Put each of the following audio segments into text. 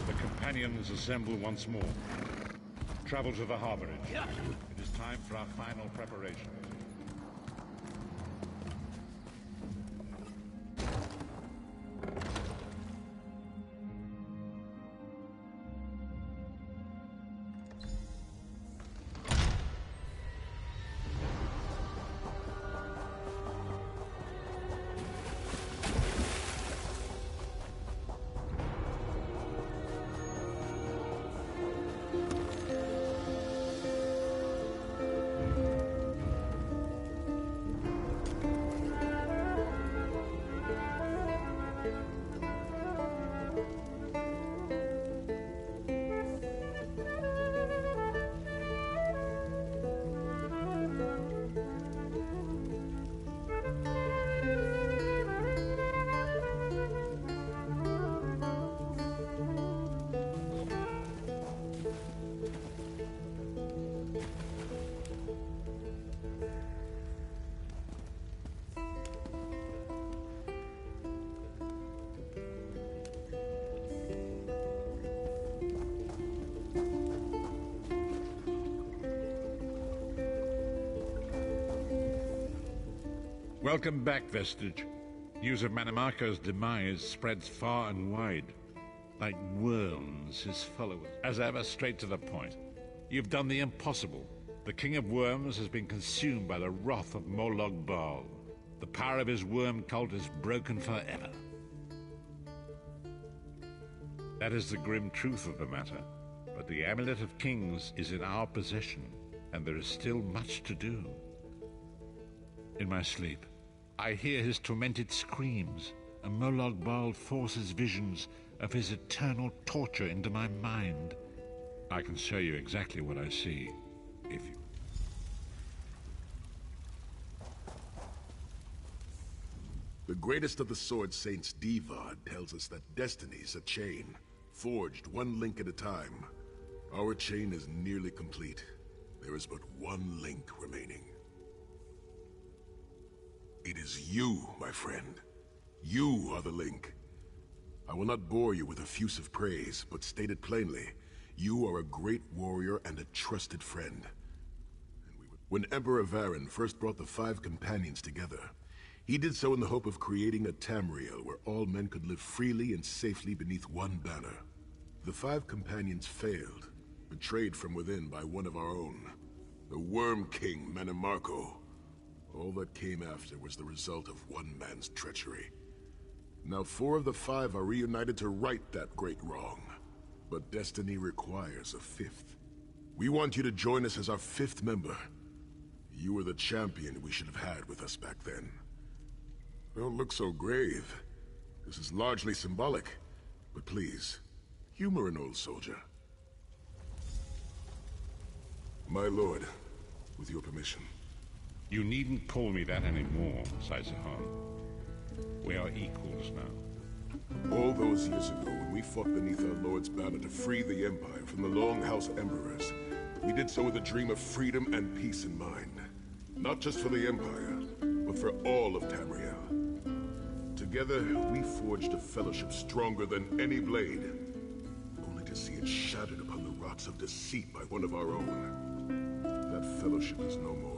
The companions assemble once more. Travel to the harborage. It is time for our final preparations. Welcome back, Vestige. News of Manimarco's demise spreads far and wide. Like worms, his followers. As ever, straight to the point. You've done the impossible. The King of Worms has been consumed by the wrath of Molog Baal. The power of his worm cult is broken forever. That is the grim truth of the matter. But the Amulet of Kings is in our possession, and there is still much to do. In my sleep, I hear his tormented screams, and Molog Baal forces visions of his eternal torture into my mind. I can show you exactly what I see, if you... The greatest of the Sword Saints, Divad, tells us that destiny's a chain, forged one link at a time. Our chain is nearly complete. There is but one link remaining. It is you, my friend. You are the link. I will not bore you with effusive praise, but stated plainly, you are a great warrior and a trusted friend. When Emperor Varen first brought the 5 companions together, he did so in the hope of creating a Tamriel where all men could live freely and safely beneath one banner. The 5 companions failed, betrayed from within by one of our own, the Worm King Manimarco. All that came after was the result of one man's treachery. Now 4 of the 5 are reunited to right that great wrong. But destiny requires a 5th. We want you to join us as our 5th member. You were the champion we should have had with us back then. Don't look so grave. This is largely symbolic. But please, humor an old soldier. My lord, with your permission. You needn't call me that anymore, Saisahan. We are equals now. All those years ago, when we fought beneath our Lord's banner to free the Empire from the Longhouse Emperors, we did so with a dream of freedom and peace in mind. Not just for the Empire, but for all of Tamriel. Together, we forged a fellowship stronger than any blade, only to see it shattered upon the rocks of deceit by one of our own. That fellowship is no more.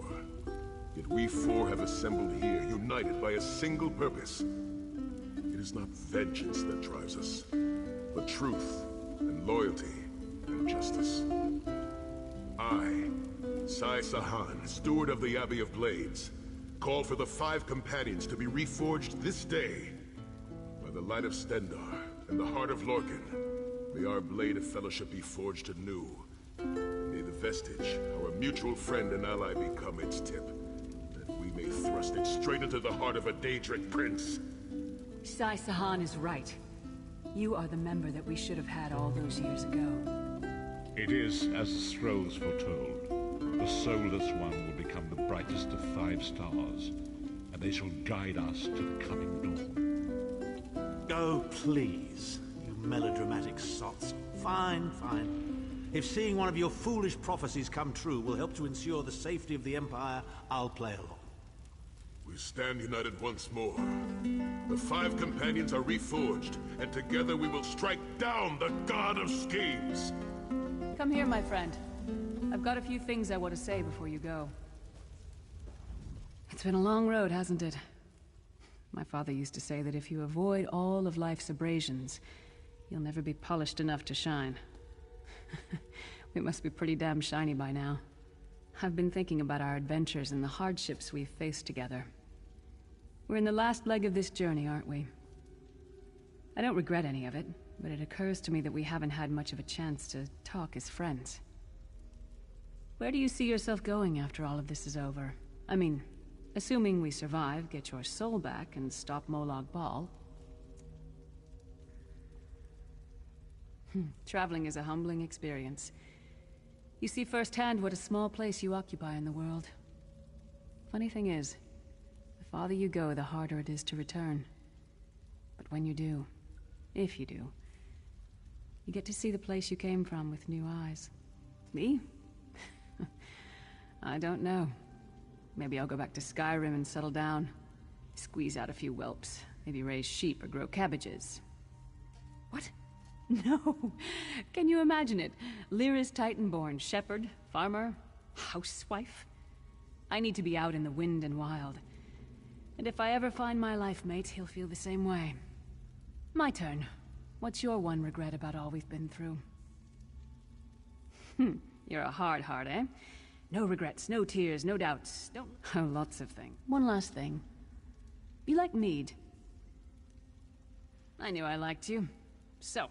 Yet we 4 have assembled here, united by a single purpose. It is not vengeance that drives us, but truth and loyalty and justice. I, Saisahan, steward of the Abbey of Blades, call for the 5 companions to be reforged this day. By the light of Stendarr and the heart of Lorkhan, may our blade of fellowship be forged anew. May the Vestige, our mutual friend and ally, become its tip. May thrust it straight into the heart of a Daedric prince. Saisahan is right. You are the member that we should have had all those years ago. It is as the scrolls foretold. The soulless one will become the brightest of 5 stars, and they shall guide us to the coming dawn. Oh, please, you melodramatic sots. Fine, fine. If seeing one of your foolish prophecies come true will help to ensure the safety of the Empire, I'll play along. We stand united once more. The 5 companions are reforged, and together we will strike down the god of schemes! Come here, my friend. I've got a few things I want to say before you go. It's been a long road, hasn't it? My father used to say that if you avoid all of life's abrasions, you'll never be polished enough to shine. We must be pretty damn shiny by now. I've been thinking about our adventures and the hardships we've faced together. We're in the last leg of this journey, aren't we? I don't regret any of it, but it occurs to me that we haven't had much of a chance to talk as friends. Where do you see yourself going after all of this is over? I mean, assuming we survive, get your soul back, and stop Molag Bal. Traveling is a humbling experience. You see firsthand what a small place you occupy in the world. Funny thing is, the farther you go, the harder it is to return. But when you do, if you do, you get to see the place you came from with new eyes. Me? I don't know. Maybe I'll go back to Skyrim and settle down. Squeeze out a few whelps. Maybe raise sheep or grow cabbages. What? No. Can you imagine it? Lyra's Titan-born shepherd, farmer, housewife. I need to be out in the wind and wild. And if I ever find my life mate, he'll feel the same way. My turn. What's your one regret about all we've been through? You're a hard heart, eh? No regrets, no tears, no doubts. Don't... Oh, lots of things. One last thing. You like mead? I knew I liked you. So,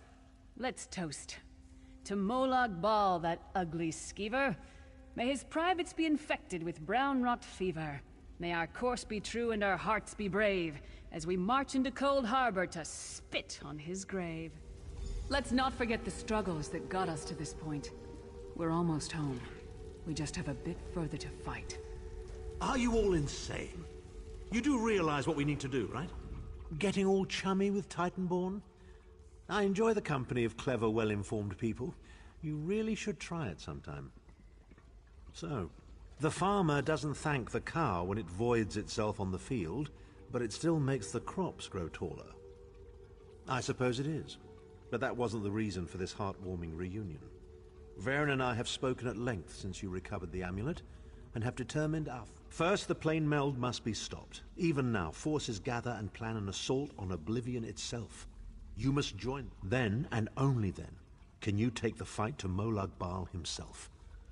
let's toast. To Molag Bal, that ugly skeever. May his privates be infected with brown rot fever. May our course be true and our hearts be brave, as we march into Cold Harbor to spit on his grave. Let's not forget the struggles that got us to this point. We're almost home. We just have a bit further to fight. Are you all insane? You do realize what we need to do, right? Getting all chummy with Titanborn? I enjoy the company of clever, well-informed people. You really should try it sometime. So, the farmer doesn't thank the cow when it voids itself on the field, but it still makes the crops grow taller. I suppose it is, but that wasn't the reason for this heartwarming reunion. Varen and I have spoken at length since you recovered the amulet, and have determined our... First, the plane meld must be stopped. Even now, forces gather and plan an assault on Oblivion itself. You must join. Then, and only then, can you take the fight to Molag Bal himself,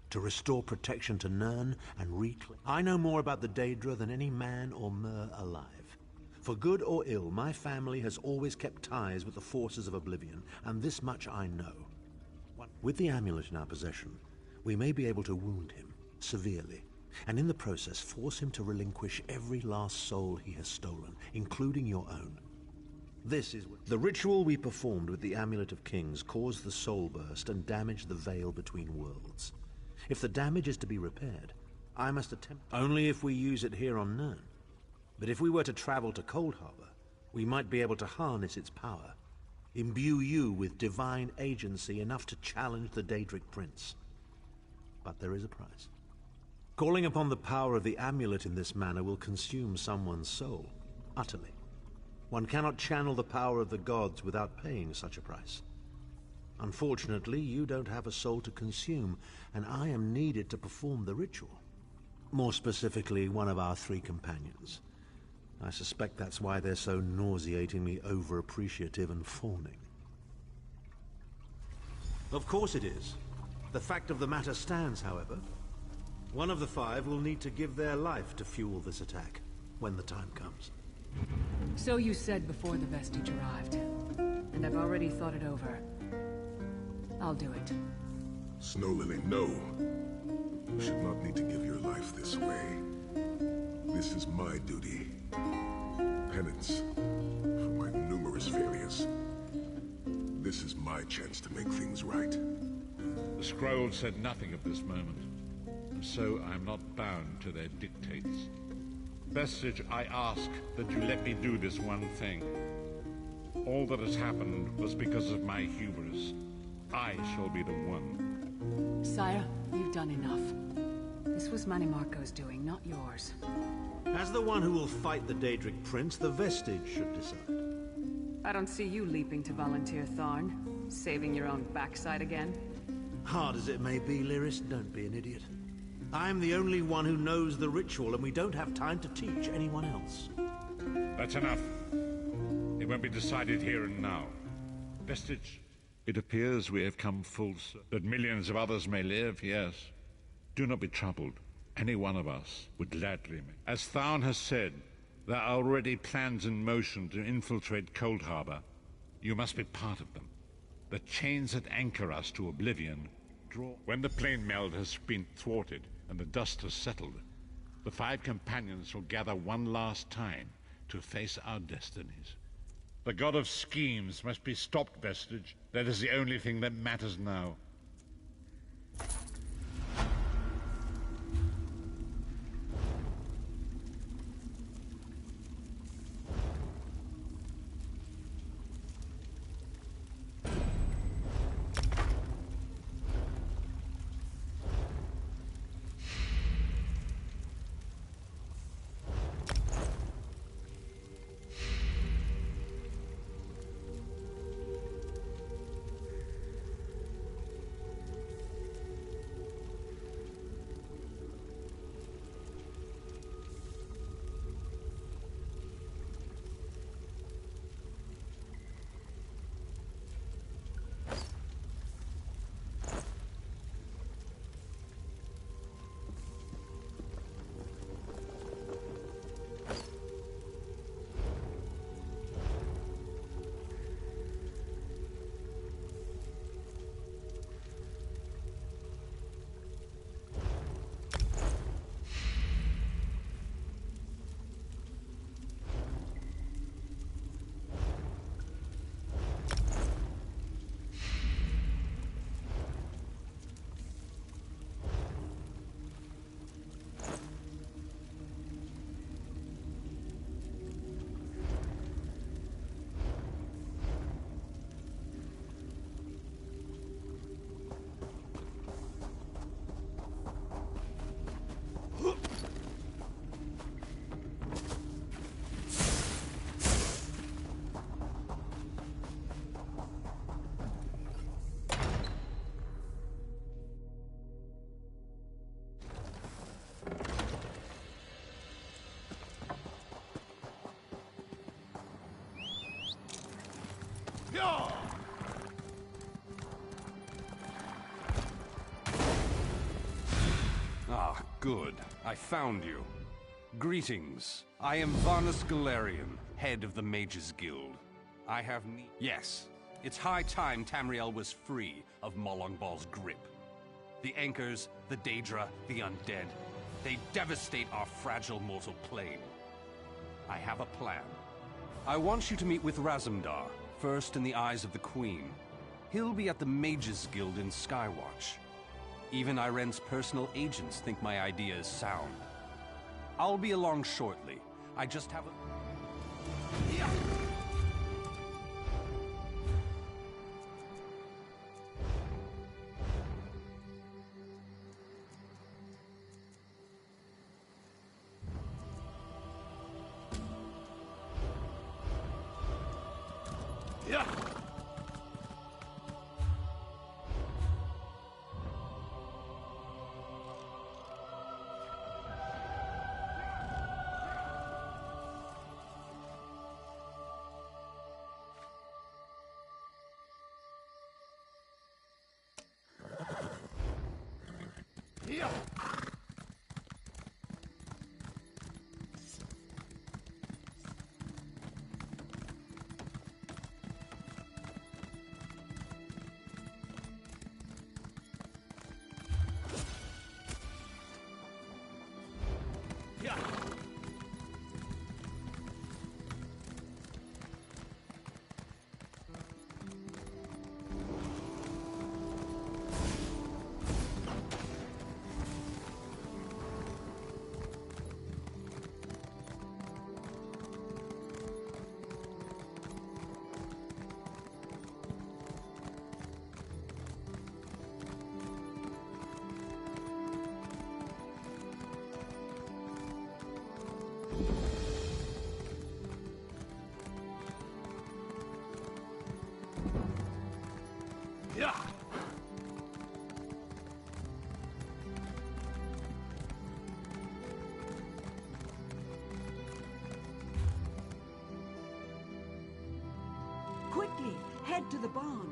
to restore protection to Nirn and reclaim... I know more about the Daedra than any man or mer alive. For good or ill, my family has always kept ties with the forces of Oblivion, and this much I know. With the amulet in our possession, we may be able to wound him, severely, and in the process force him to relinquish every last soul he has stolen, including your own. This is the ritual we performed with the Amulet of Kings caused the soul burst and damaged the veil between worlds. If the damage is to be repaired, I must attempt only if we use it here on Nirn. But if we were to travel to Cold Harbor, we might be able to harness its power. Imbue you with divine agency enough to challenge the Daedric Prince. But there is a price. Calling upon the power of the amulet in this manner will consume someone's soul, utterly. One cannot channel the power of the gods without paying such a price. Unfortunately, you don't have a soul to consume, and I am needed to perform the ritual. More specifically, one of our 3 companions. I suspect that's why they're so nauseatingly over-appreciative and fawning. Of course it is. The fact of the matter stands, however. One of the 5 will need to give their life to fuel this attack, when the time comes. So you said before the vestige arrived, and I've already thought it over. I'll do it. Snow Lily, no. You should not need to give your life this way. This is my duty. Penance for my numerous failures. This is my chance to make things right. The scroll said nothing of this moment, and so I'm not bound to their dictates. Vestige, I ask that you let me do this one thing. All that has happened was because of my hubris. I shall be the one. Sire, you've done enough. This was Manimarco's doing, not yours. As the one who will fight the Daedric Prince, the Vestige should decide. I don't see you leaping to volunteer, Tharn. Saving your own backside again. Hard as it may be, Lyris, don't be an idiot. I'm the only one who knows the ritual, and we don't have time to teach anyone else. That's enough. It won't be decided here and now. Vestige, it appears we have come full circle. That millions of others may live, yes. Do not be troubled. Any one of us would gladly make. As Tharn has said, there are already plans in motion to infiltrate Cold Harbor. You must be part of them. The chains that anchor us to oblivion draw. When the plane meld has been thwarted and the dust has settled, the 5 companions will gather one last time to face our destinies. The god of schemes must be stopped, Vestige. That is the only thing that matters now. Ah, good. I found you. Greetings. I am Varnus Galarian, head of the Mages Guild. I have Yes, it's high time Tamriel was free of Molongbal's grip. The Anchors, the Daedra, the Undead, they devastate our fragile mortal plane. I have a plan. I want you to meet with Razumdar, first in the eyes of the Queen. He'll be at the Mages Guild in Skywatch. Even Iren's personal agents think my idea is sound. I'll be along shortly. I just have a... Quickly, head to the barn.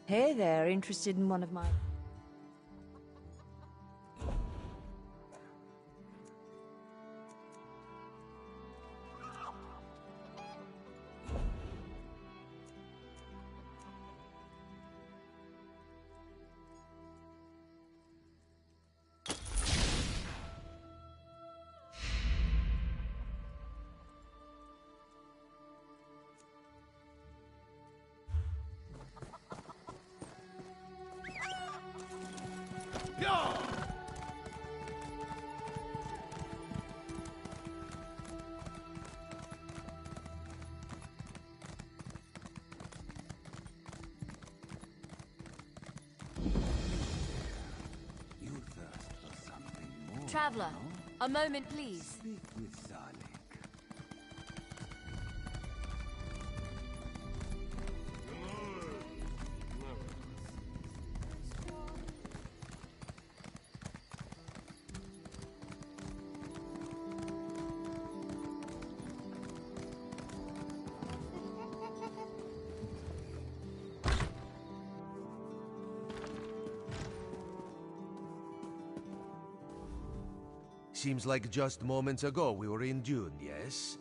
Hey there, interested in one of my... Traveler, a moment, please. Speak with Sarlik. Seems like just moments ago we were in Dune, yes?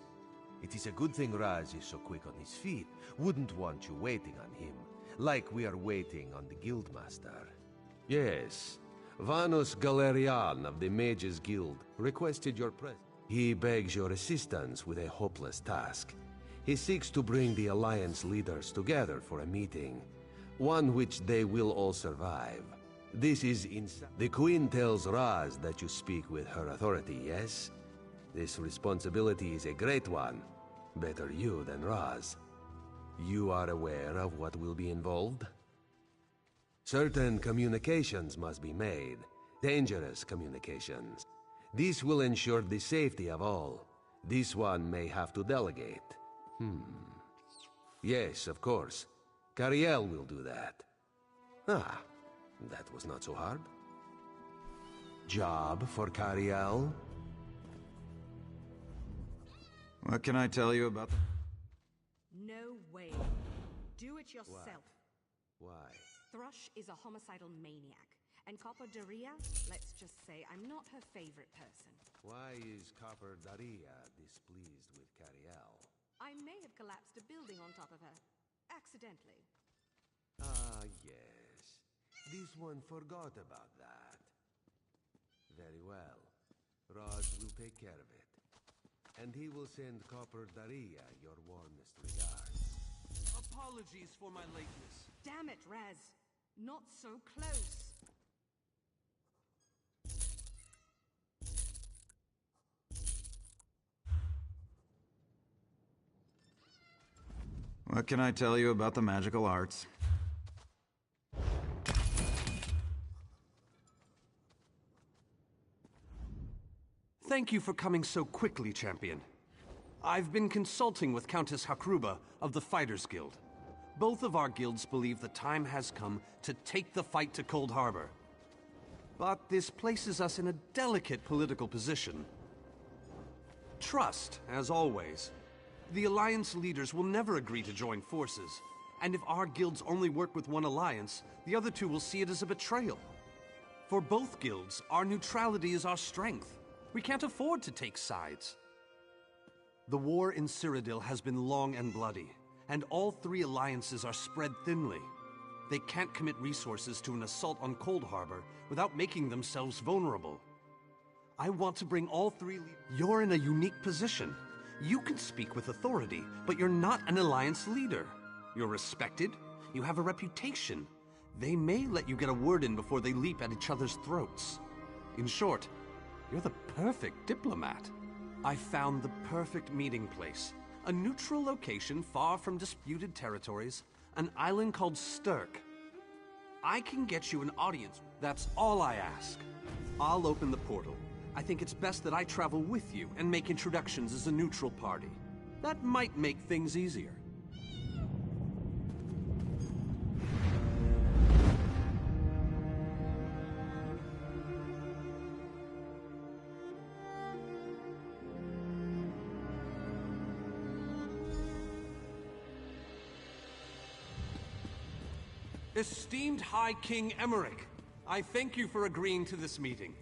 It is a good thing Raz is so quick on his feet. Wouldn't want you waiting on him, like we are waiting on the Guildmaster. Yes, Vanus Galerian of the Mages Guild requested your presence. He begs your assistance with a hopeless task. He seeks to bring the Alliance leaders together for a meeting, one which they will all survive. This is The Queen tells Raz that you speak with her authority, yes? This responsibility is a great one. Better you than Raz. You are aware of what will be involved? Certain communications must be made. Dangerous communications. This will ensure the safety of all. This one may have to delegate. Yes, of course. Cariel will do that. Ah, that was not so hard. Job for Cariel? What can I tell you about No way. Do it yourself. Why? Thrush is a homicidal maniac. And Copper Daria, let's just say I'm not her favorite person. Why is Copper Daria displeased with Cariel? I may have collapsed a building on top of her. Accidentally. Ah, yes. This one forgot about that. Very well. Raz will take care of it. And he will send Copper Daria your warmest regards. Apologies for my lateness. Damn it, Raz. Not so close. What can I tell you about the magical arts? Thank you for coming so quickly, champion. I've been consulting with Countess Hakruba of the Fighters Guild. Both of our guilds believe the time has come to take the fight to Cold Harbor. But this places us in a delicate political position. Trust, as always. The Alliance leaders will never agree to join forces, and if our guilds only work with one alliance, the other two will see it as a betrayal. For both guilds, our neutrality is our strength. We can't afford to take sides. The war in Cyrodiil has been long and bloody, and all three alliances are spread thinly. They can't commit resources to an assault on Cold Harbor without making themselves vulnerable. I want to bring all three. You're in a unique position. You can speak with authority, but you're not an alliance leader. You're respected, you have a reputation. They may let you get a word in before they leap at each other's throats. In short, you're the perfect diplomat. I found the perfect meeting place. A neutral location far from disputed territories, an island called Stirk. I can get you an audience. That's all I ask. I'll open the portal. I think it's best that I travel with you and make introductions as a neutral party. That might make things easier. Esteemed High King Emmerich, I thank you for agreeing to this meeting.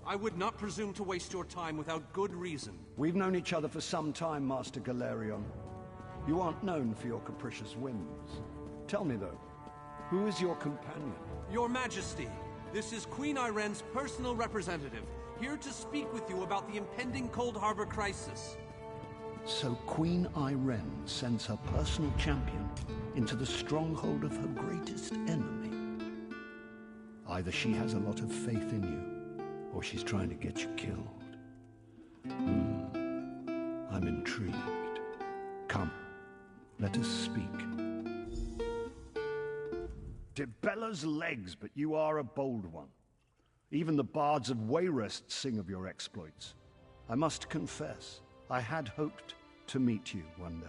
I would not presume to waste your time without good reason. We've known each other for some time, Master Galerion. You aren't known for your capricious whims. Tell me, though, who is your companion? Your Majesty, this is Queen Iren's personal representative, here to speak with you about the impending Cold Harbor crisis. So Queen Iren sends her personal champion into the stronghold of her greatest enemy. Either she has a lot of faith in you, or she's trying to get you killed. I'm intrigued. Come, let us speak. Dibella's legs, but you are a bold one. Even the bards of Wayrest sing of your exploits. I must confess, I had hoped to meet you one day.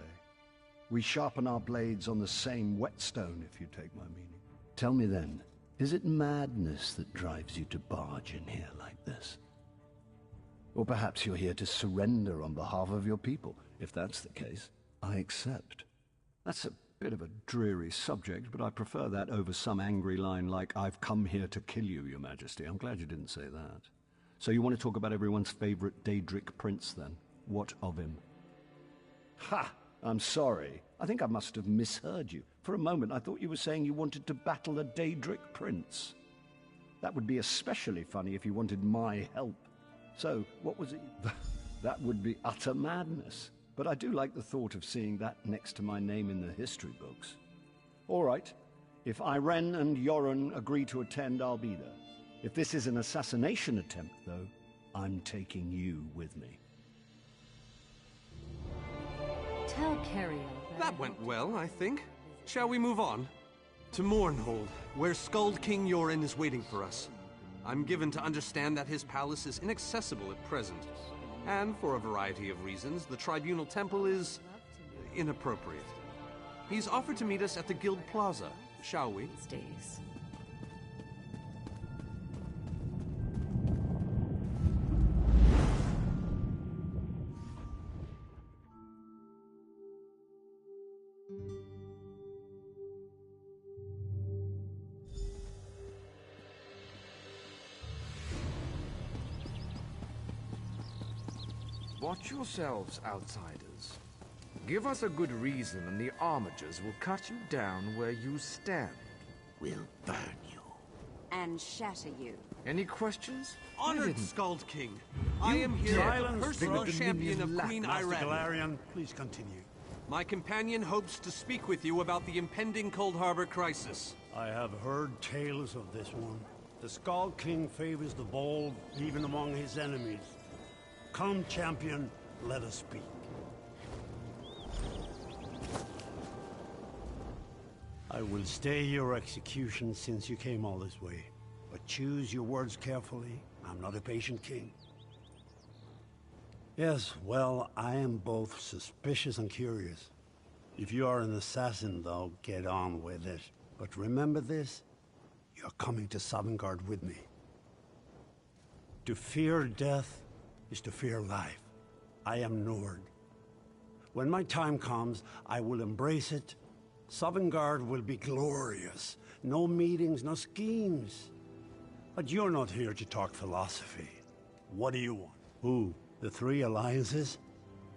We sharpen our blades on the same whetstone, if you take my meaning. Tell me then, is it madness that drives you to barge in here like this? Or perhaps you're here to surrender on behalf of your people. If that's the case, I accept. That's a bit of a dreary subject, but I prefer that over some angry line like, "I've come here to kill you, Your Majesty." I'm glad you didn't say that. So you want to talk about everyone's favorite Daedric prince, then? What of him? Ha! I'm sorry. I think I must have misheard you. For a moment, I thought you were saying you wanted to battle a Daedric prince. That would be especially funny if you wanted my help. So, what was it? That would be utter madness. But I do like the thought of seeing that next to my name in the history books. All right. If Irene and Yoren agree to attend, I'll be there. If this is an assassination attempt, though, I'm taking you with me. Tell Carriel That went well, I think. Shall we move on? To Mournhold, where Skald King Yoren is waiting for us. I'm given to understand that his palace is inaccessible at present. And for a variety of reasons, the Tribunal Temple is inappropriate. He's offered to meet us at the Guild Plaza. Shall we? Days. Watch yourselves, outsiders. Give us a good reason and the armigers will cut you down where you stand. We'll burn you. And shatter you. Any questions? Honored Skald King, I am here as the personal champion of Queen Irene. Master Galarian, please continue. My companion hopes to speak with you about the impending Cold Harbor crisis. I have heard tales of this one. The Skald King favors the bold, even among his enemies. Come, champion, let us speak. I will stay your execution since you came all this way. But choose your words carefully. I'm not a patient king. Yes, well, I am both suspicious and curious. If you are an assassin, though, get on with it. But remember this, you're coming to Sovngarde with me. To fear death is to fear life. I am Nord. When my time comes, I will embrace it. Sovngarde will be glorious. No meetings, no schemes. But you're not here to talk philosophy. What do you want? Who? The three alliances?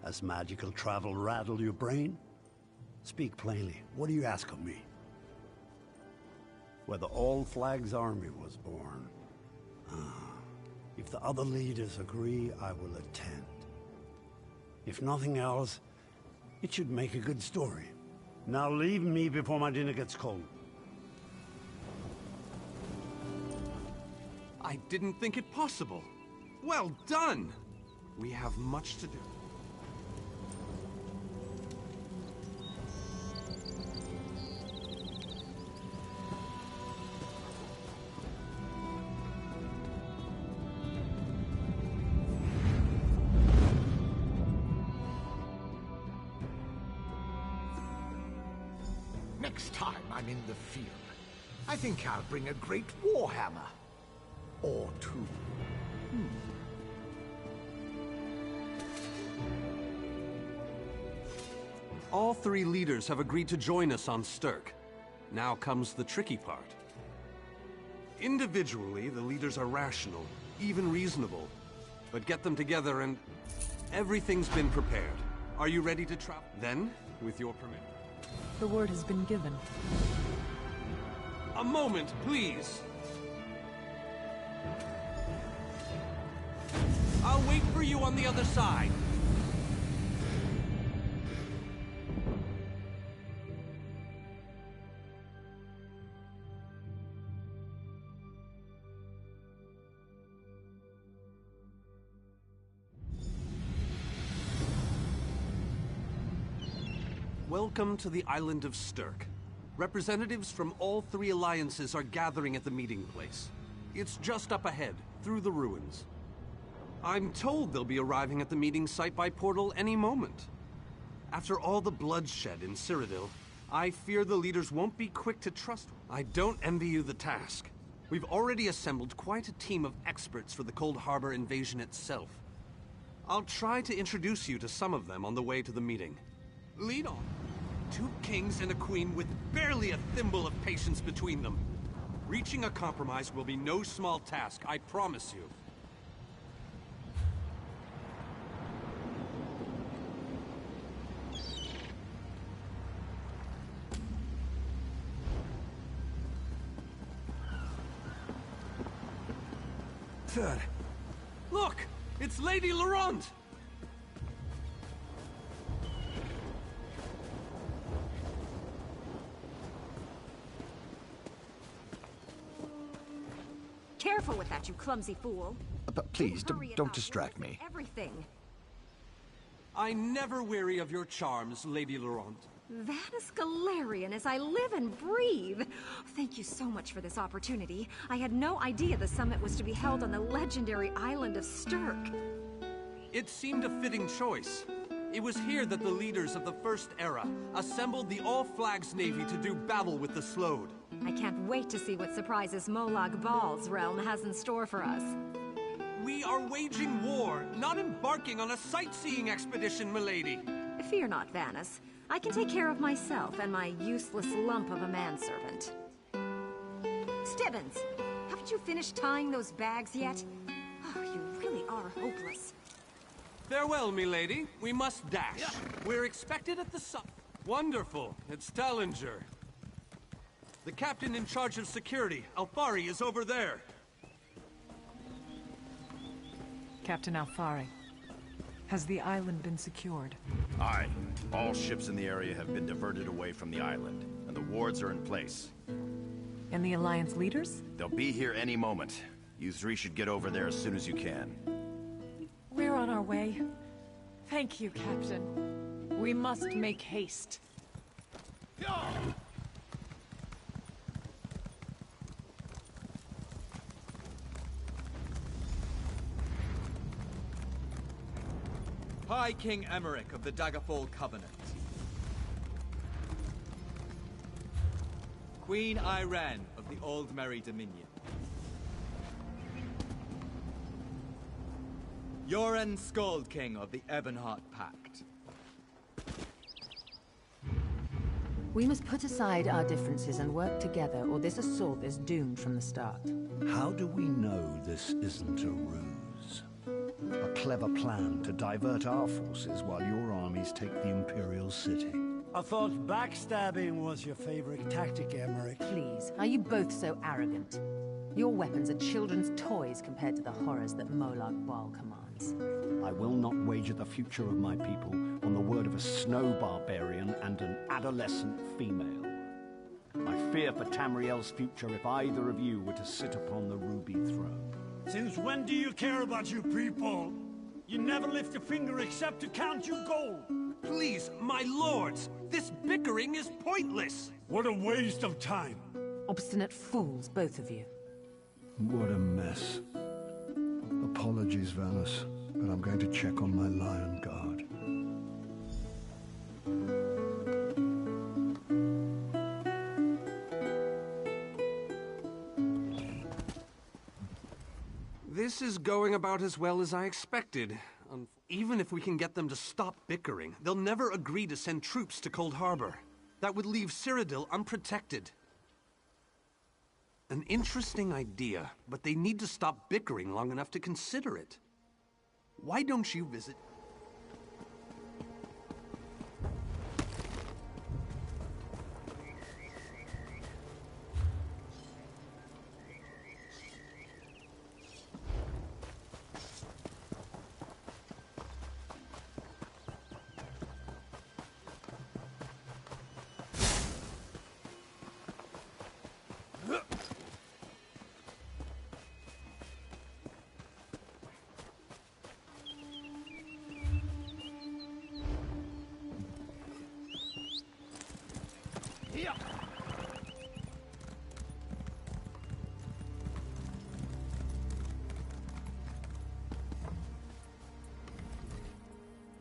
Has magical travel rattled your brain? Speak plainly. What do you ask of me? Where the All Flags army was born. If the other leaders agree, I will attend. If nothing else, it should make a good story. Now leave me before my dinner gets cold. I didn't think it possible. Well done! We have much to do. Next time I'm in the field, I think I'll bring a great warhammer. Or two. All three leaders have agreed to join us on Sturk. Now comes the tricky part. Individually, the leaders are rational, even reasonable. But get them together and everything's been prepared. Are you ready to travel? Then, with your permission. The word has been given. A moment, please. I'll wait for you on the other side. Welcome to the island of Sturk. Representatives from all three alliances are gathering at the meeting place. It's just up ahead, through the ruins. I'm told they'll be arriving at the meeting site by portal any moment. After all the bloodshed in Cyrodiil, I fear the leaders won't be quick to trust. I don't envy you the task. We've already assembled quite a team of experts for the Cold Harbor invasion itself. I'll try to introduce you to some of them on the way to the meeting. Lead on. 2 kings and a queen with barely a thimble of patience between them. Reaching a compromise will be no small task, I promise you. Sir, look! It's Lady Laurent! Careful with that, you clumsy fool. But please, Hurry don't about distract me. Everything. I never weary of your charms, Lady Laurent. Vanus Galarian as I live and breathe. Thank you so much for this opportunity. I had no idea the summit was to be held on the legendary island of Stirk. It seemed a fitting choice. It was here that the leaders of the First Era assembled the All-Flags Navy to do battle with the Slode. I can't wait to see what surprises Molag Bal's realm has in store for us. We are waging war, not embarking on a sightseeing expedition, milady. Fear not, Vanus. I can take care of myself and my useless lump of a manservant. Stibbins, haven't you finished tying those bags yet? Oh, you really are hopeless. Farewell, milady. We must dash. We're expected at the Wonderful. It's Tallinger. The captain in charge of security, Alfari, is over there. Captain Alfari, has the island been secured? Aye. All ships in the area have been diverted away from the island, and the wards are in place. And the Alliance leaders? They'll be here any moment. You three should get over there as soon as you can. We're on our way. Thank you, Captain. We must make haste. High King Emmerich of the Daggerfall Covenant. Queen Irene of the Old Merry Dominion. Yoren Skald King of the Ebonheart Pact. We must put aside our differences and work together, or this assault is doomed from the start. How do we know this isn't a ruse? A clever plan to divert our forces while your armies take the Imperial city. I thought backstabbing was your favorite tactic, Emmerich. Please, are you both so arrogant? Your weapons are children's toys compared to the horrors that Molag Bal commands. I will not wager the future of my people on the word of a snow barbarian and an adolescent female. I fear for Tamriel's future if either of you were to sit upon the ruby throne. Since when do you care about you people? You never lift a finger except to count your gold. Please, my lords, this bickering is pointless. What a waste of time. Obstinate fools, both of you. What a mess. Apologies, Vanus, but I'm going to check on my lion guard. This is going about as well as I expected. Even if we can get them to stop bickering, they'll never agree to send troops to Cold Harbor. That would leave Cyrodiil unprotected. An interesting idea, but they need to stop bickering long enough to consider it. Why don't you visit...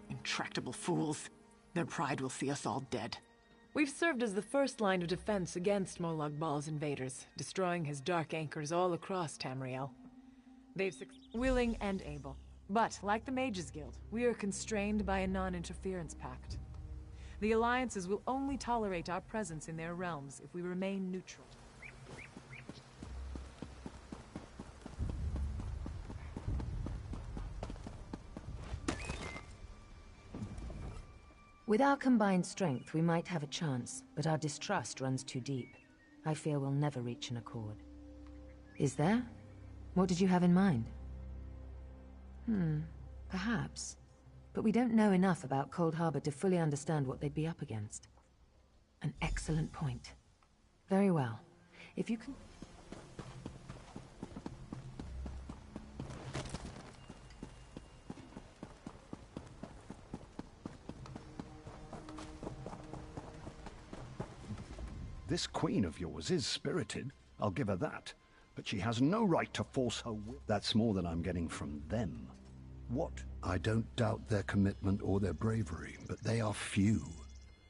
Intractable fools. Their pride will see us all dead. We've served as the first line of defense against Molag Bal's invaders, destroying his dark anchors all across Tamriel. They've willing and able. But, like the Mages Guild, we are constrained by a non-interference pact. The alliances will only tolerate our presence in their realms if we remain neutral. With our combined strength, we might have a chance, but our distrust runs too deep. I fear we'll never reach an accord. Is there? What did you have in mind? Perhaps. But we don't know enough about Cold Harbor to fully understand what they'd be up against. An excellent point. Very well. If you can... This queen of yours is spirited, I'll give her that. But she has no right to force her will. That's more than I'm getting from them. What? I don't doubt their commitment or their bravery, but they are few.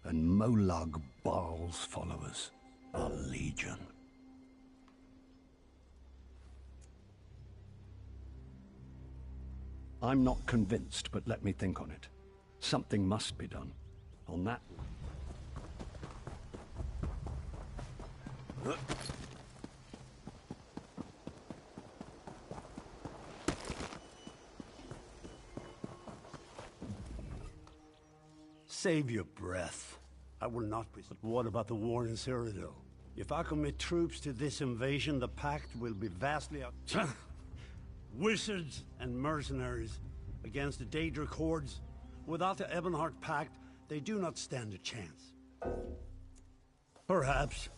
And Molag Baal's followers are legion. I'm not convinced, but let me think on it. Something must be done. On that... Save your breath. I will not be... But what about the war in Cyrodiil? If I commit troops to this invasion, the Pact will be vastly out... Wizards and mercenaries against the Daedric hordes. Without the Ebonheart Pact, they do not stand a chance. Perhaps.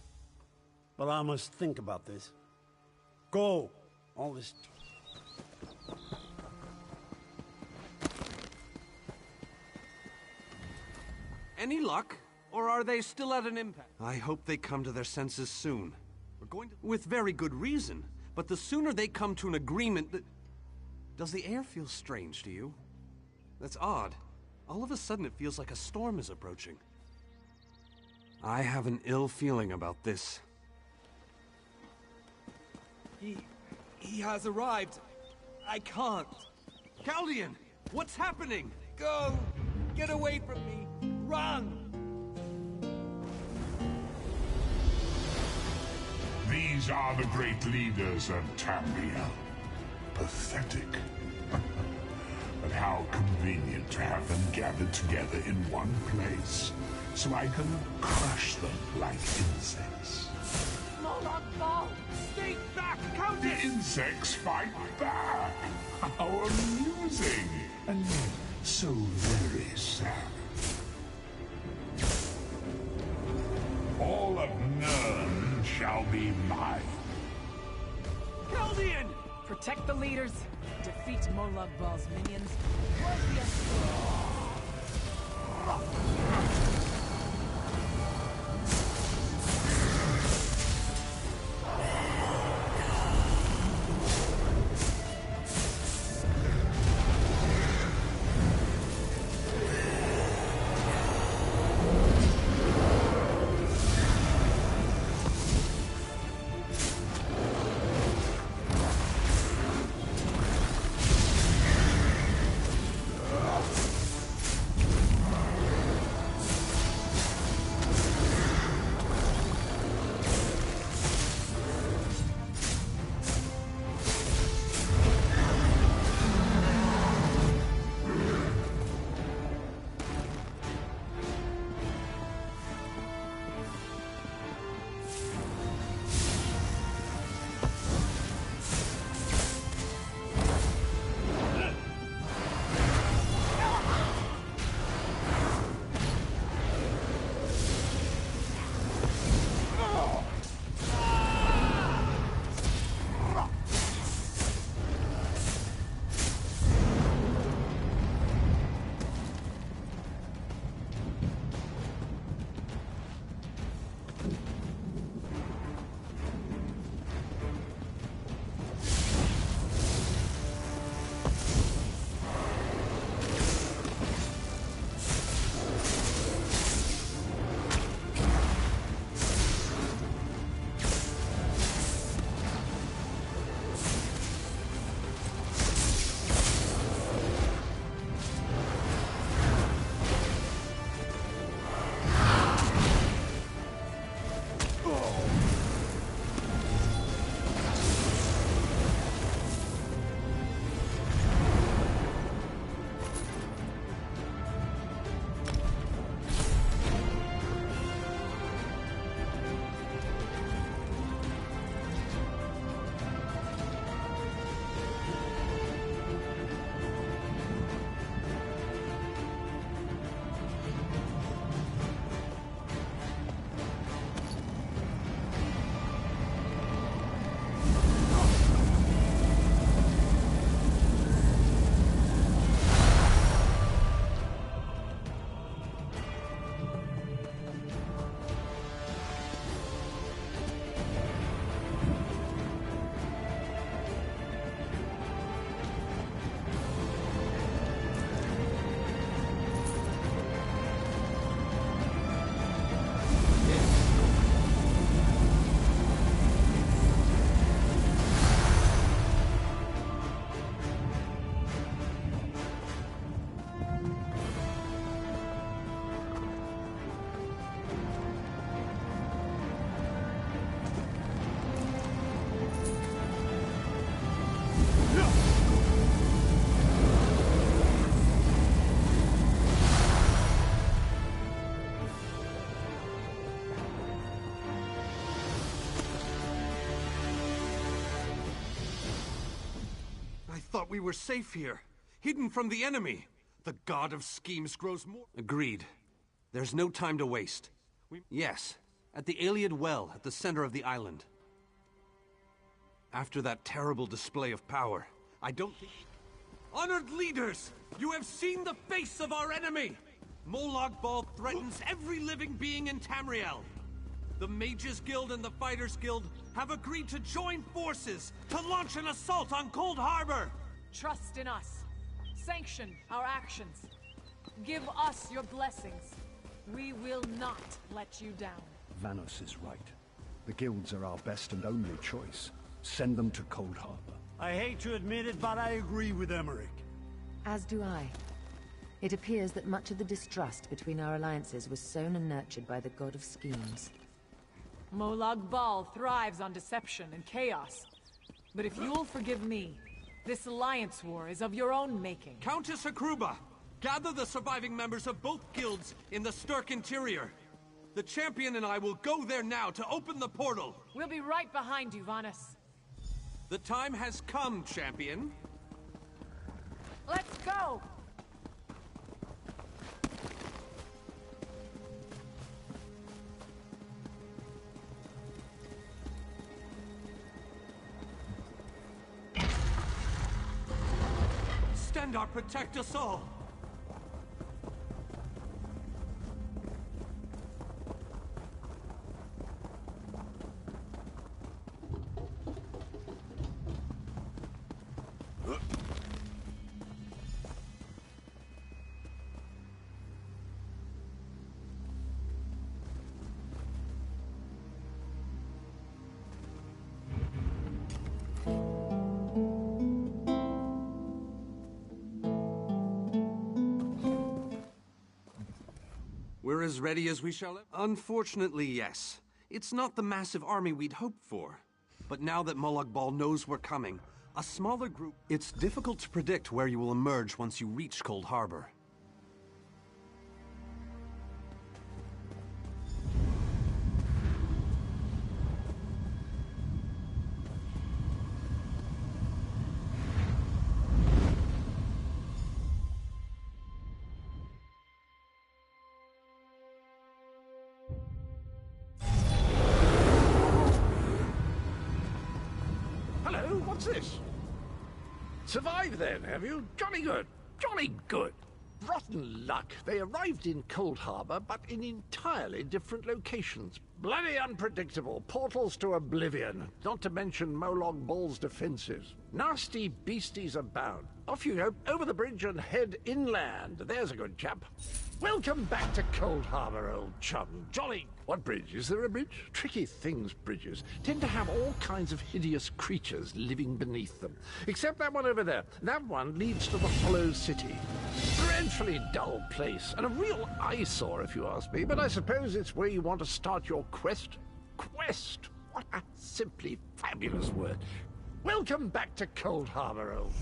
But I must think about this. Go! All this... Any luck? Or are they still at an impasse? I hope they come to their senses soon. We're going to... With very good reason. But the sooner they come to an agreement that... Does the air feel strange to you? That's odd. All of a sudden it feels like a storm is approaching. I have an ill feeling about this. He has arrived. I can't. Chaldean! What's happening? Go! Get away from me! Run! These are the great leaders of Tamriel. Pathetic. But how convenient to have them gathered together in one place, so I can crush them like insects. Molag Baal! Stay back, Countess! The insects fight back! How amusing! And yet so very sad. All of Nirn shall be mine. Chaldean! Protect the leaders. Defeat Molag Baal's minions. thought we were safe here, hidden from the enemy. The god of schemes grows more... Agreed. There's no time to waste. Yes, at the Iliad Well at the center of the island. After that terrible display of power, I don't think... Honored leaders! You have seen the face of our enemy! Molag Bal threatens every living being in Tamriel. The Mages Guild and the Fighters Guild have agreed to join forces to launch an assault on Cold Harbor! Trust in us. Sanction our actions. Give us your blessings. We will not let you down. Vanos is right. The guilds are our best and only choice. Send them to Cold Harbor. I hate to admit it, but I agree with Emmerich. As do I. It appears that much of the distrust between our alliances was sown and nurtured by the god of schemes. Molag Bal thrives on deception and chaos. But if you'll forgive me, this alliance war is of your own making. Countess Hakruba, gather the surviving members of both guilds in the Sturk interior. The champion and I will go there now to open the portal. We'll be right behind you, Vanus. The time has come, champion. Let's go! Stendarr, protect us all! We're as ready as we shall ever. Unfortunately, yes. It's not the massive army we'd hoped for. But now that Molag Bal knows we're coming, a smaller group... It's difficult to predict where you will emerge once you reach Cold Harbor. What's this? Survived then, have you? Jolly good. Jolly good. Rotten luck. They arrived in Cold Harbor, but in entirely different locations. Bloody unpredictable. Portals to oblivion. Not to mention Molag Bal's defenses. Nasty beasties abound. Off you go, over the bridge and head inland. There's a good chap. Welcome back to Cold Harbor, old chum. Jolly... What bridge? Is there a bridge? Tricky things, bridges. Tend to have all kinds of hideous creatures living beneath them. Except that one over there. That one leads to the Hollow City. Dreadfully dull place, and a real eyesore if you ask me, but I suppose it's where you want to start your quest. Quest? What a simply fabulous word. Welcome back to Cold Harbor, old...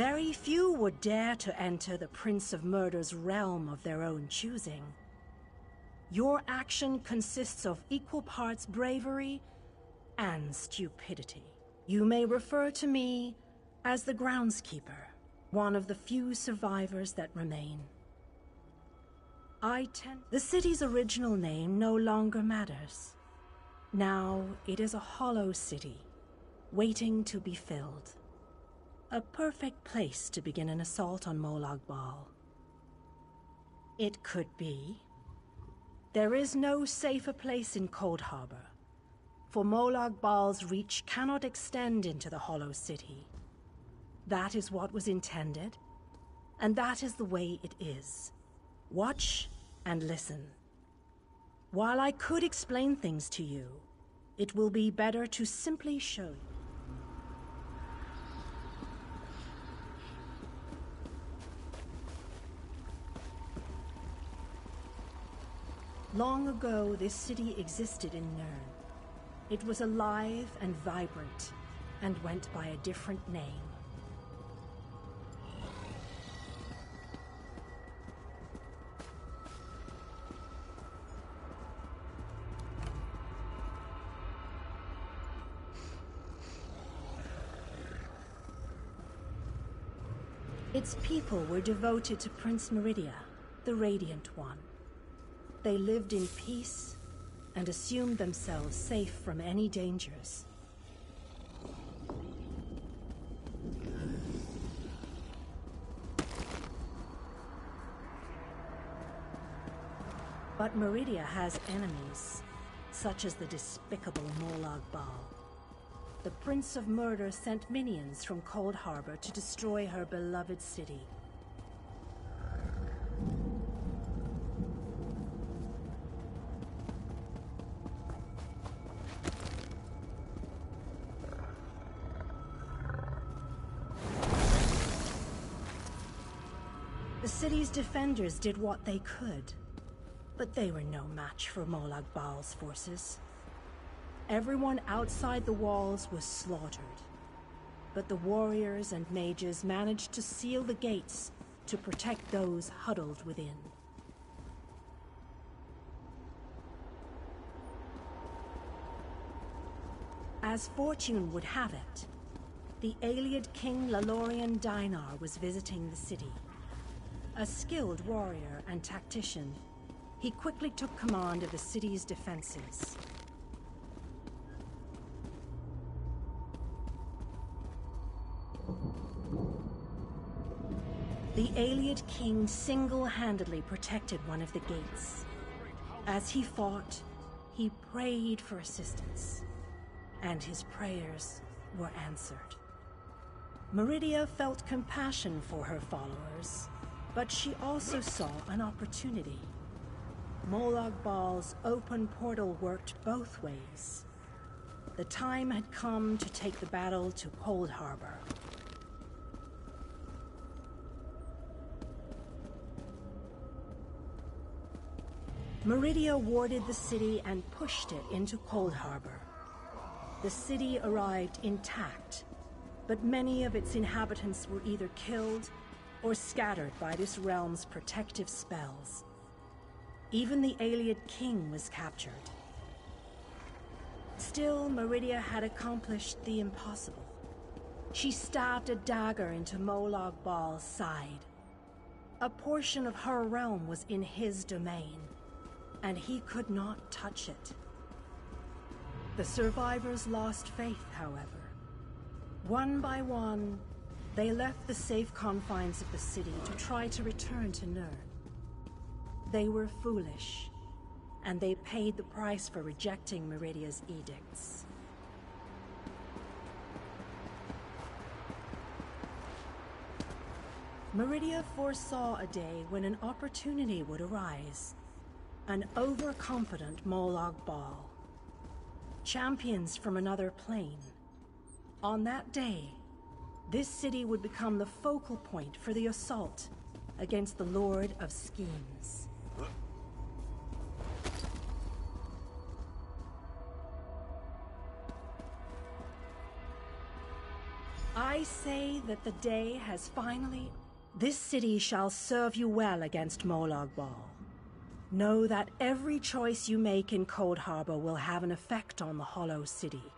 Very few would dare to enter the Prince of Murder's realm of their own choosing. Your action consists of equal parts bravery and stupidity. You may refer to me as the groundskeeper, one of the few survivors that remain. The city's original name no longer matters. Now it is a hollow city, waiting to be filled. A perfect place to begin an assault on Molag Bal. It could be. There is no safer place in Cold Harbor, for Molag Bal's reach cannot extend into the hollow city. That is what was intended, and that is the way it is. Watch and listen. While I could explain things to you, it will be better to simply show you. Long ago, this city existed in Nirn. It was alive and vibrant, and went by a different name. Its people were devoted to Prince Meridia, the Radiant One. They lived in peace and assumed themselves safe from any dangers. But Meridia has enemies, such as the despicable Molag Bal. The Prince of Murder sent minions from Cold Harbor to destroy her beloved city. The city's defenders did what they could, but they were no match for Molag Bal's forces. Everyone outside the walls was slaughtered, but the warriors and mages managed to seal the gates to protect those huddled within. As fortune would have it, the Ayleid King Lalorian Dinar was visiting the city. A skilled warrior and tactician, he quickly took command of the city's defenses. The Ayleid King single-handedly protected one of the gates. As he fought, he prayed for assistance, and his prayers were answered. Meridia felt compassion for her followers, but she also saw an opportunity. Molag Bal's open portal worked both ways. The time had come to take the battle to Cold Harbor. Meridia warded the city and pushed it into Cold Harbor. The city arrived intact, but many of its inhabitants were either killed or scattered by this realm's protective spells. Even the Ayleid King was captured. Still, Meridia had accomplished the impossible. She stabbed a dagger into Molag Bal's side. A portion of her realm was in his domain, and he could not touch it. The survivors lost faith, however. One by one, they left the safe confines of the city to try to return to Nirn. They were foolish, and they paid the price for rejecting Meridia's edicts. Meridia foresaw a day when an opportunity would arise. An overconfident Molag Bal. Champions from another plane. On that day, this city would become the focal point for the assault against the Lord of Schemes. I say that the day has finally... This city shall serve you well against Molag Bal. Know that every choice you make in Cold Harbor will have an effect on the Hollow City.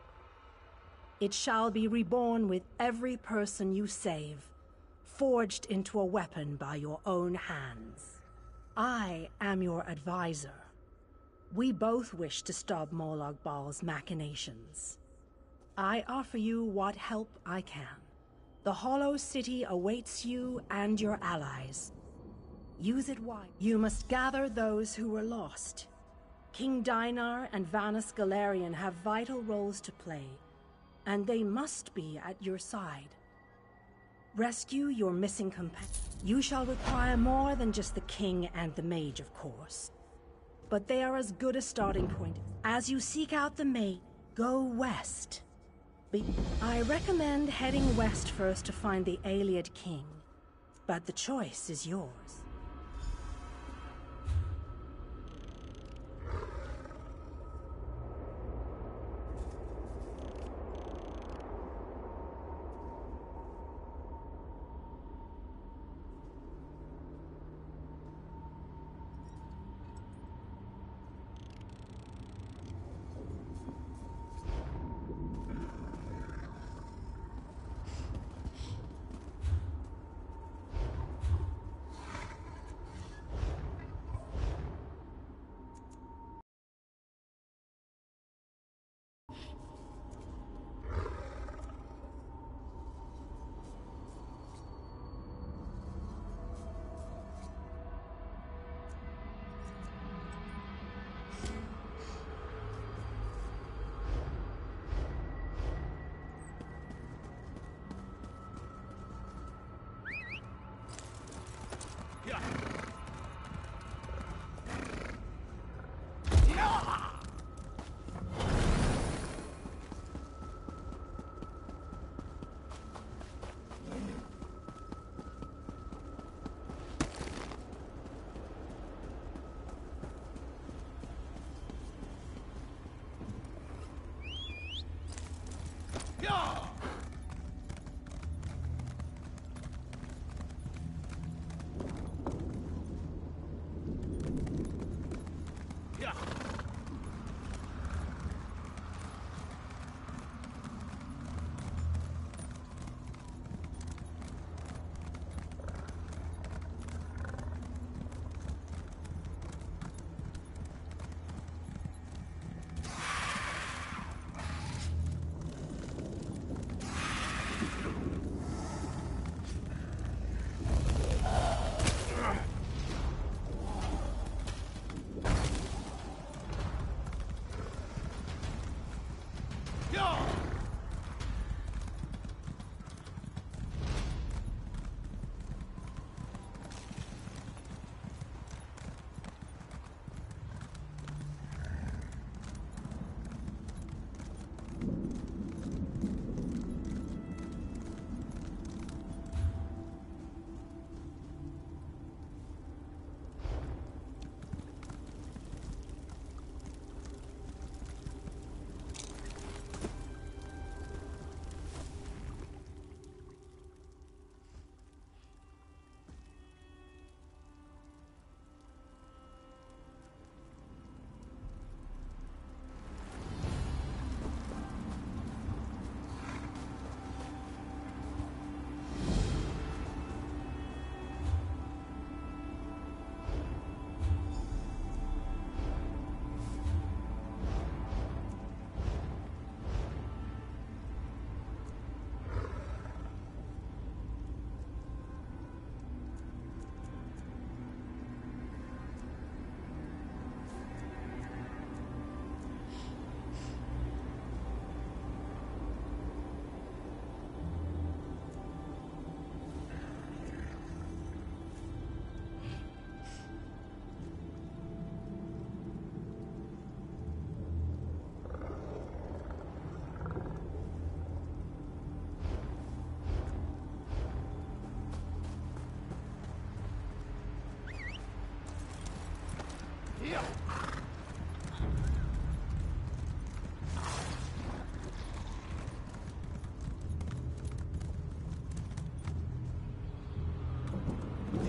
It shall be reborn with every person you save, forged into a weapon by your own hands. I am your advisor. We both wish to stop Molag Bal's machinations. I offer you what help I can. The Hollow City awaits you and your allies. Use it wisely. You must gather those who were lost. King Dinar and Vanus Galarian have vital roles to play, and they must be at your side. Rescue your missing companion. You shall require more than just the king and the mage, of course. But they are as good a starting point. As you seek out the mage, go west. I recommend heading west first to find the Ayleid king, but the choice is yours.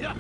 Yeah.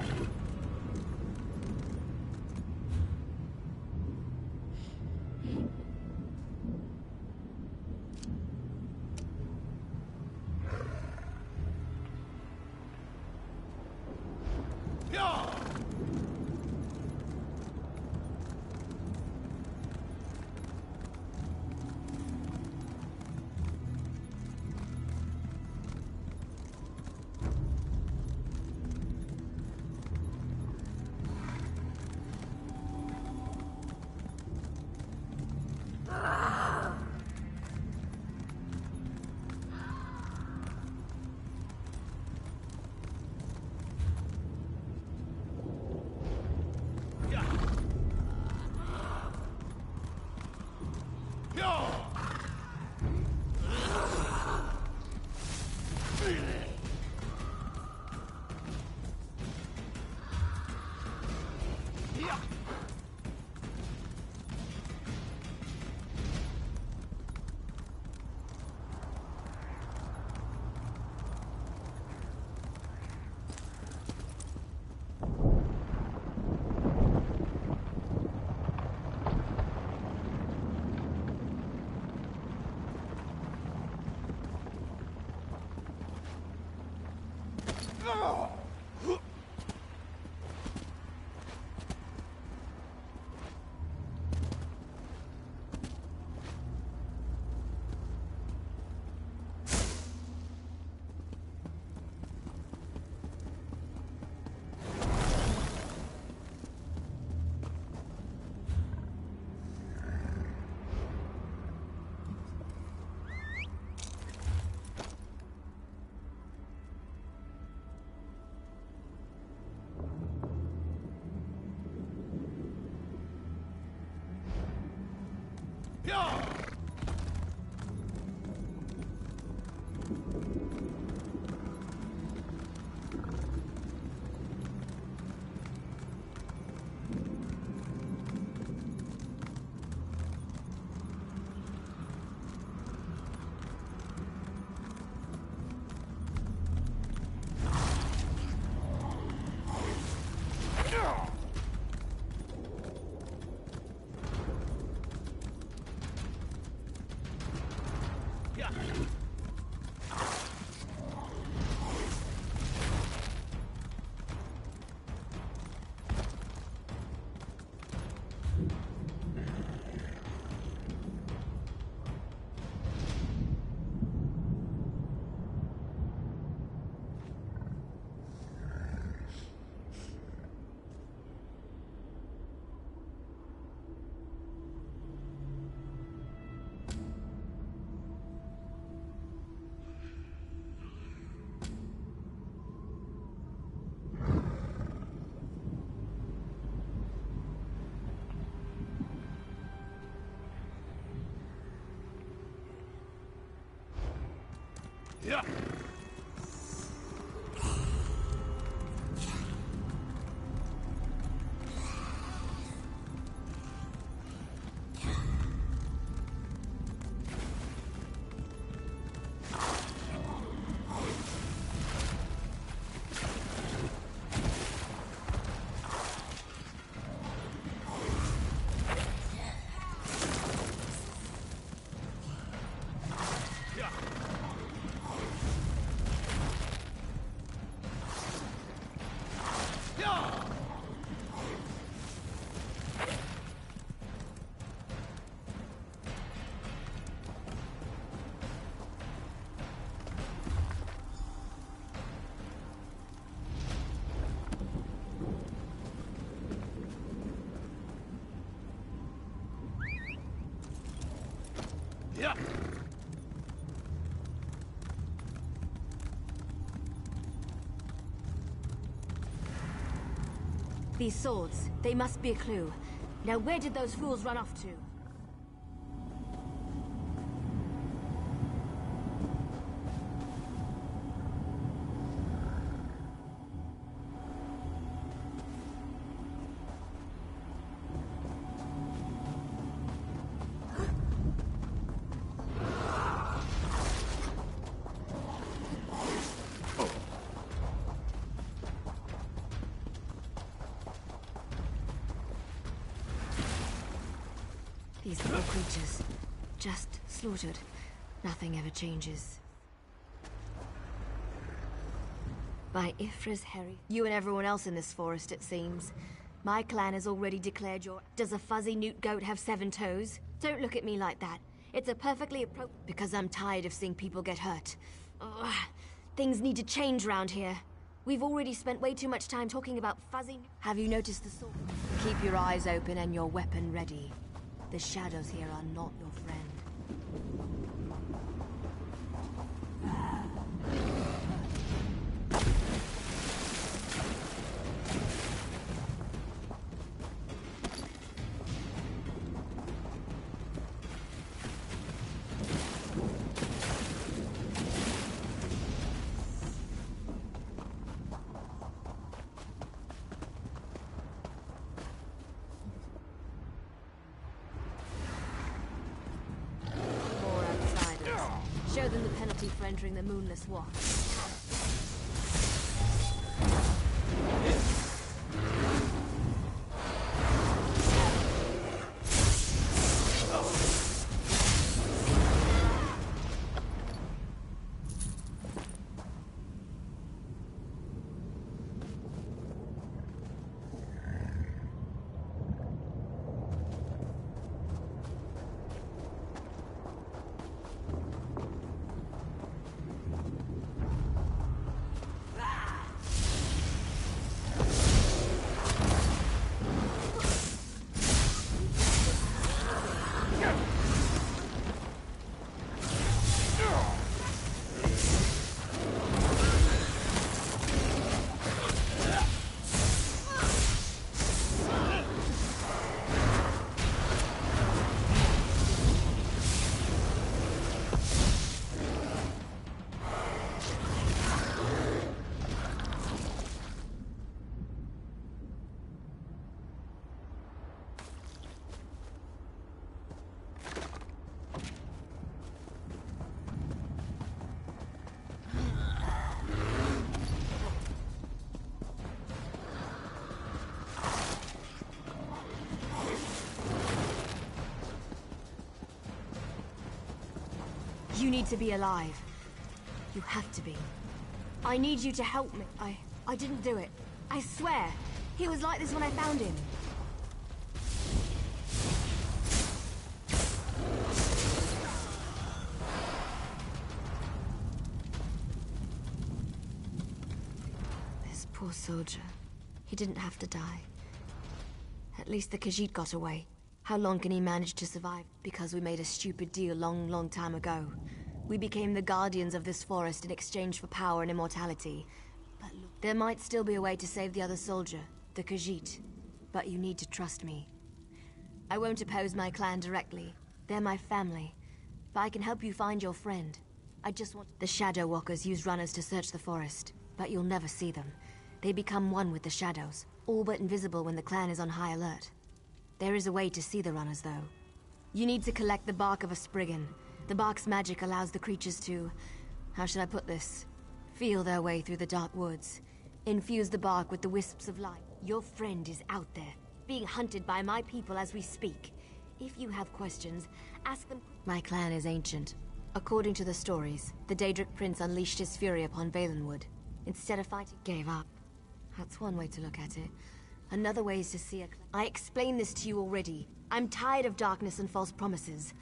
Yeah. These swords, they must be a clue. Now where did those fools run off to? These poor creatures. Just slaughtered. Nothing ever changes. By Ifra's Harry. You and everyone else in this forest, it seems. My clan has already declared your... Does a fuzzy newt goat have 7 toes? Don't look at me like that. It's a perfectly appropriate... Because I'm tired of seeing people get hurt. Ugh. Things need to change round here. We've already spent way too much time talking about fuzzy... Have you noticed the sword? Keep your eyes open and your weapon ready. The shadows here are not your friend. Show them the penalty for entering the Moonless Walk. You need to be alive. You have to be. I need you to help me. I didn't do it. I swear. He was like this when I found him. This poor soldier. He didn't have to die. At least the Khajiit got away. How long can he manage to survive? Because we made a stupid deal long time ago. We became the guardians of this forest in exchange for power and immortality. But look, there might still be a way to save the other soldier, the Khajiit. But you need to trust me. I won't oppose my clan directly. They're my family. But I can help you find your friend. I just want... The Shadow Walkers use runners to search the forest, but you'll never see them. They become one with the shadows, all but invisible when the clan is on high alert. There is a way to see the runners, though. You need to collect the bark of a Spriggan. The bark's magic allows the creatures to... How should I put this? Feel their way through the dark woods. Infuse the bark with the wisps of light. Your friend is out there, being hunted by my people as we speak. If you have questions, ask them... My clan is ancient. According to the stories, the Daedric Prince unleashed his fury upon Valenwood. Instead of fighting, gave up. That's one way to look at it. Another way is to see a... I explained this to you already. I'm tired of darkness and false promises.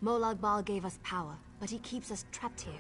Molag Bal gave us power, but he keeps us trapped here.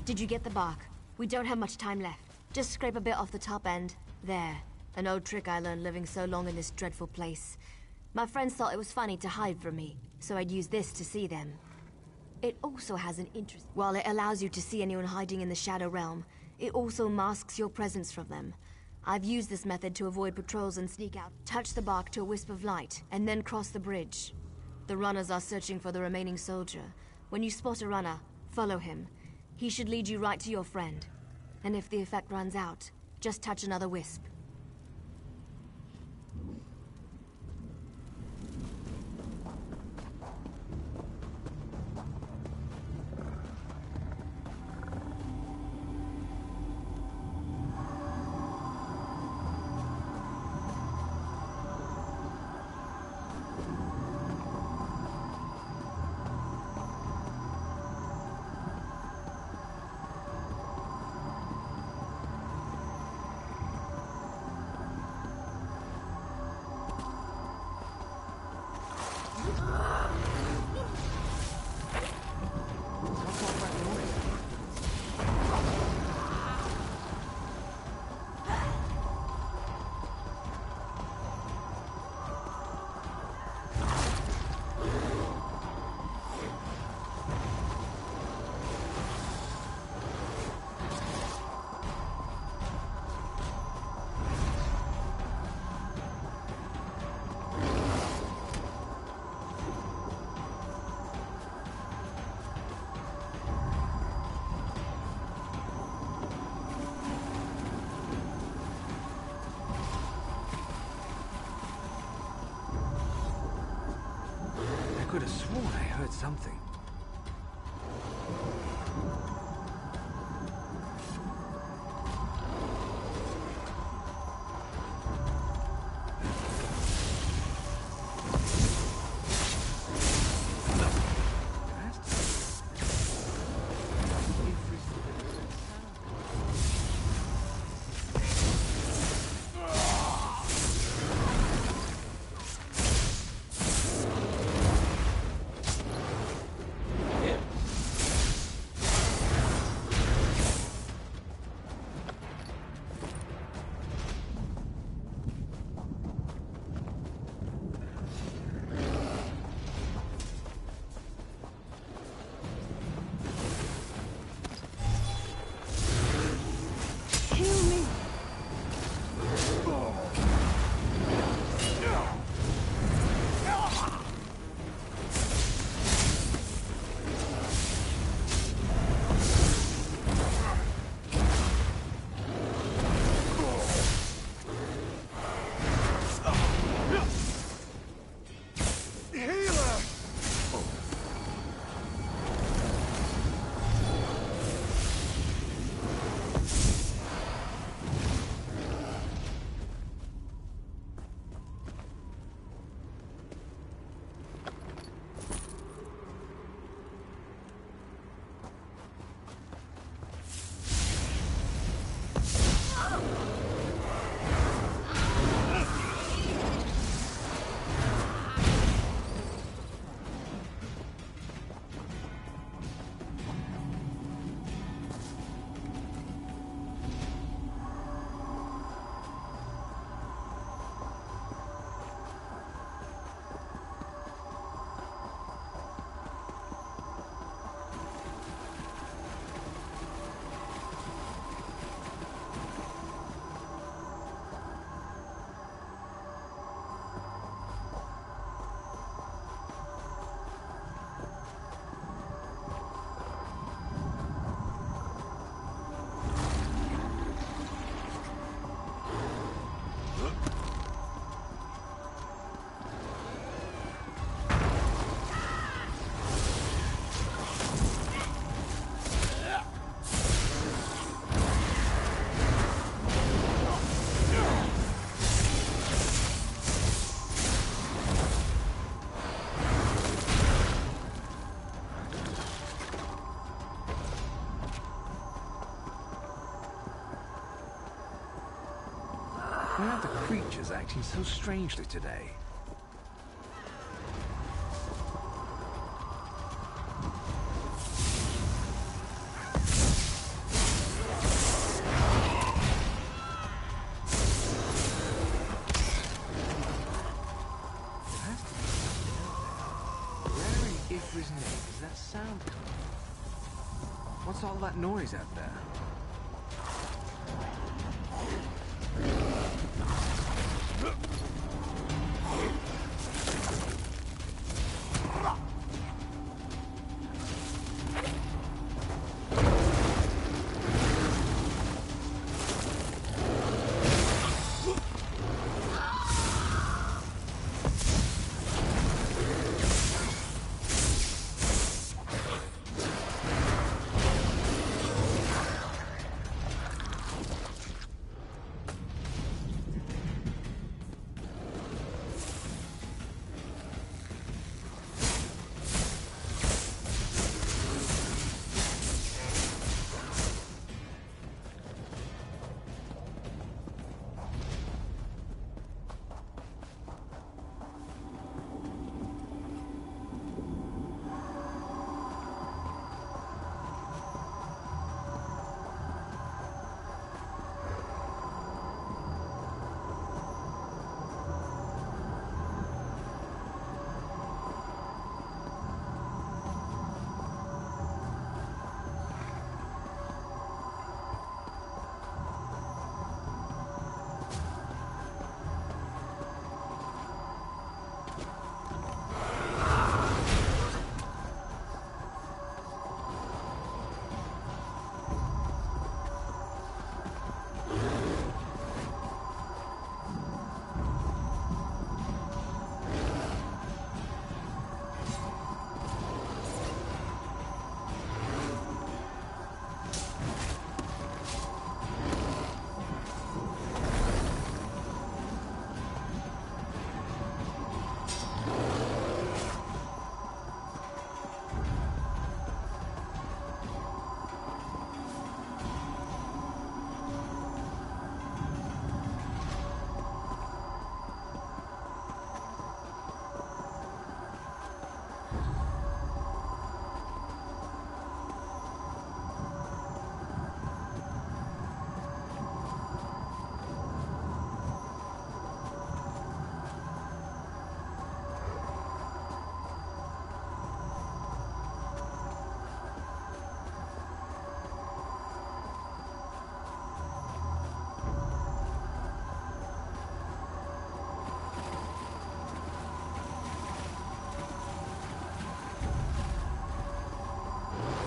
Did you get the bark? We don't have much time left. Just scrape a bit off the top end. There. An old trick I learned living so long in this dreadful place. My friends thought it was funny to hide from me, so I'd use this to see them. It also has an interest. While it allows you to see anyone hiding in the Shadow Realm, it also masks your presence from them. I've used this method to avoid patrols and sneak out. Touch the bark to a wisp of light, and then cross the bridge. The runners are searching for the remaining soldier. When you spot a runner, follow him. He should lead you right to your friend. And if the effect runs out, just touch another wisp. I could have sworn I heard something. Why are the creatures acting so strangely today? sound come from? What's all that noise out there?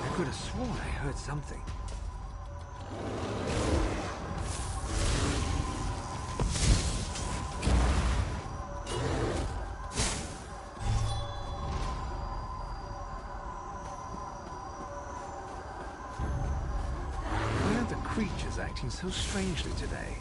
I could have sworn I heard something. Why are the creatures acting so strangely today?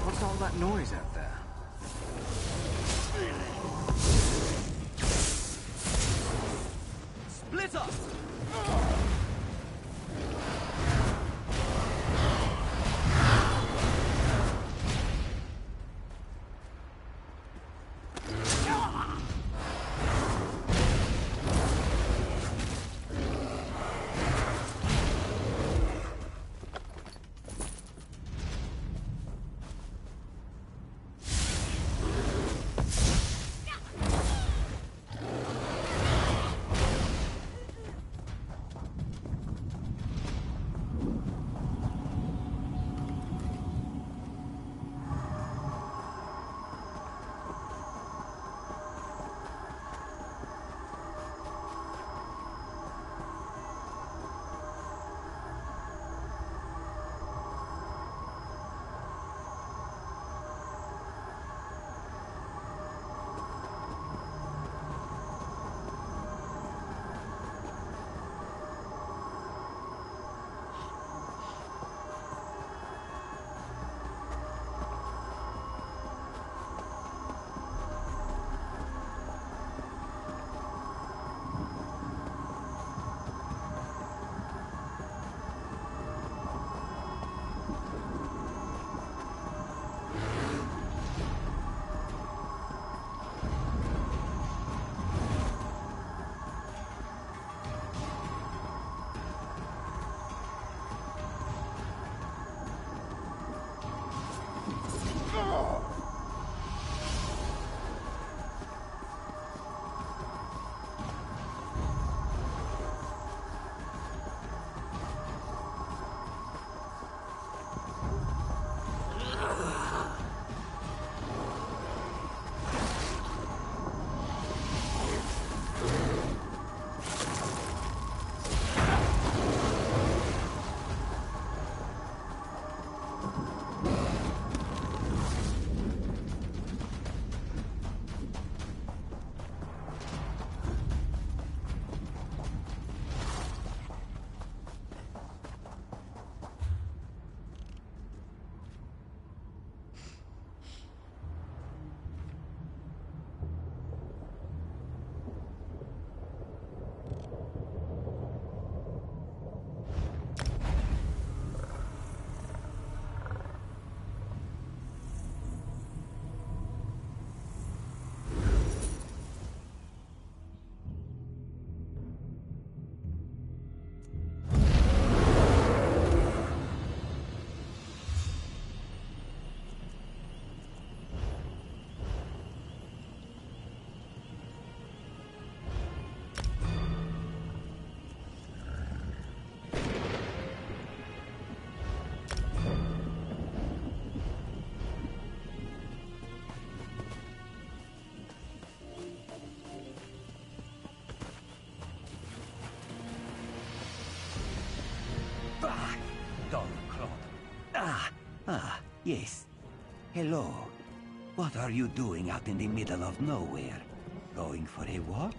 What's all that noise out there? Split up! Yes. Hello. What are you doing out in the middle of nowhere? Going for a walk?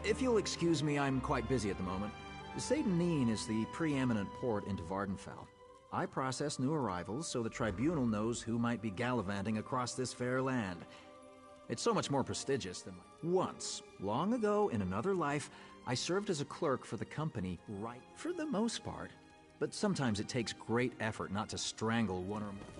If you'll excuse me, I'm quite busy at the moment. Seyden is the preeminent port into Vardenfell. I process new arrivals so the Tribunal knows who might be gallivanting across this fair land. It's so much more prestigious than once, long ago in another life, I served as a clerk for the company right for the most part. But sometimes it takes great effort not to strangle one or more.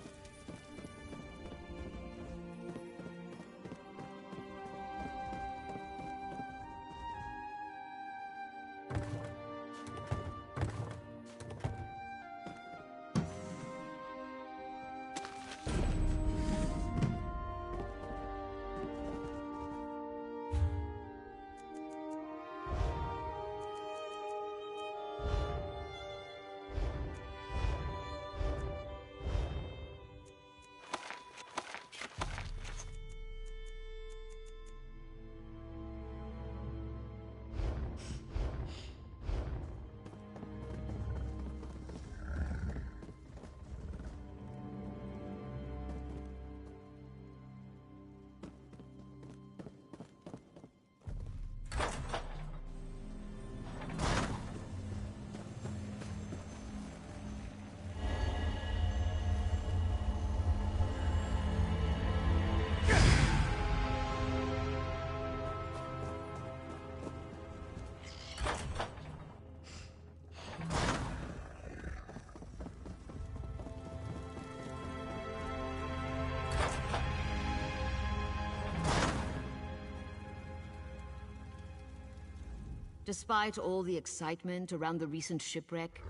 Despite all the excitement around the recent shipwreck,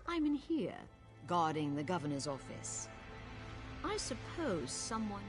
I'm in here, guarding the governor's office. I suppose someone...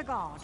the guard.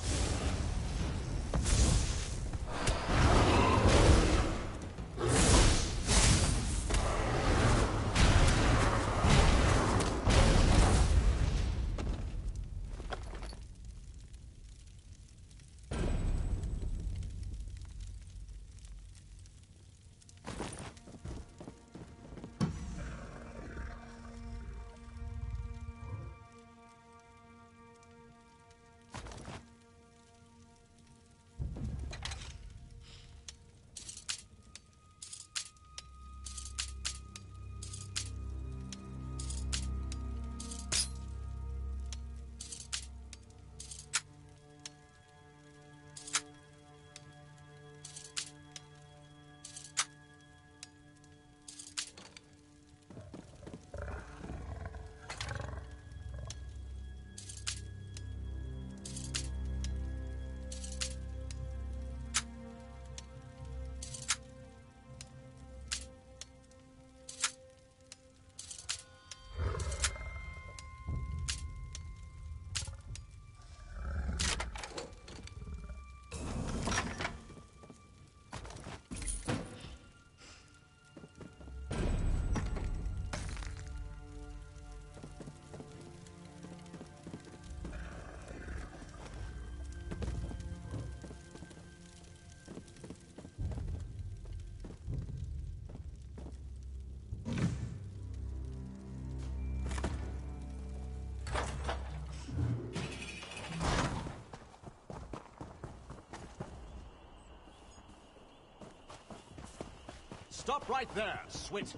Stop right there, Swit.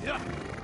Yeah.